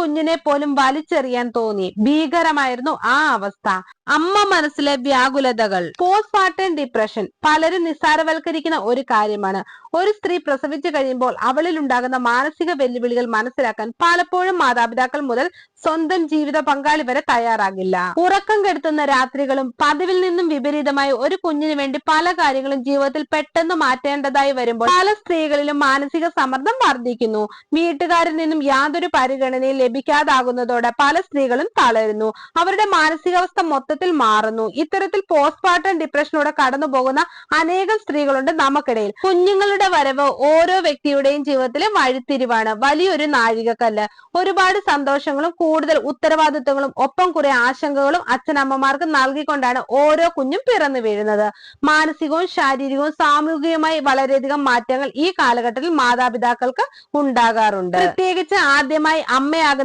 കുഞ്ഞിനെ പോലും വലിച്ചെറിയാൻ തോന്നി. ഭീകരമായിരുന്നു ആ അവസ്ഥ. അമ്മ മനസ്സിലെ വ്യാകുലതകൾ. പോസ്റ്റ്മോർട്ടം ഡിപ്രഷൻ പലരും നിസ്സാരവൽക്കരിക്കുന്ന ഒരു കാര്യമാണ്. ഒരു സ്ത്രീ പ്രസവിച്ചു കഴിയുമ്പോൾ അവളിൽ ഉണ്ടാകുന്ന മാനസിക വെല്ലുവിളികൾ മനസ്സിലാക്കാൻ പലപ്പോഴും മാതാപിതാക്കൾ മുതൽ സ്വന്തം ജീവിത പങ്കാളി വരെ തയ്യാറാകില്ല. ഉറക്കം കെടുത്തുന്ന രാത്രികളും പതിവിൽ നിന്നും വിപരീതമായി ഒരു കുഞ്ഞിന് വേണ്ടി പല കാര്യങ്ങളും ജീവിതത്തിൽ പെട്ടെന്ന് മാറ്റേണ്ടതായി വരുമ്പോൾ പല സ്ത്രീകളിലും മാനസിക സമ്മർദ്ദം വർദ്ധിക്കുന്നു. വീട്ടുകാരിൽ നിന്നും യാതൊരു പരിഗണനയും ലഭിക്കാതാകുന്നതോടെ പല സ്ത്രീകളും തളരുന്നു. അവരുടെ മാനസികാവസ്ഥ മൊത്തത്തിൽ മാറുന്നു. ഇത്തരത്തിൽ പോസ്റ്റ്മോർട്ടം ഡിപ്രഷനോടെ കടന്നു പോകുന്ന അനേകം സ്ത്രീകളുണ്ട് നമുക്കിടയിൽ. കുഞ്ഞുങ്ങളുടെ വരവ് ഓരോ വ്യക്തിയുടെയും ജീവിതത്തിലെ വഴിത്തിരിവാണ്, വലിയൊരു നാഴികക്കല്ല്. ഒരുപാട് സന്തോഷങ്ങളും കൂടുതൽ ഉത്തരവാദിത്വങ്ങളും ഒപ്പം കുറെ ആശങ്കകളും അച്ഛനമ്മമാർക്ക് നൽകിക്കൊണ്ടാണ് ഓരോ കുഞ്ഞും പിറന്നു വീഴുന്നത്. മാനസികവും ശാരീരികവും സാമൂഹികവുമായി വളരെയധികം മാറ്റങ്ങൾ ഈ കാലഘട്ടത്തിൽ മാതാപിതാക്കൾക്ക് ഉണ്ടാകാറുണ്ട്. പ്രത്യേകിച്ച് ആദ്യമായി അമ്മയാകുന്ന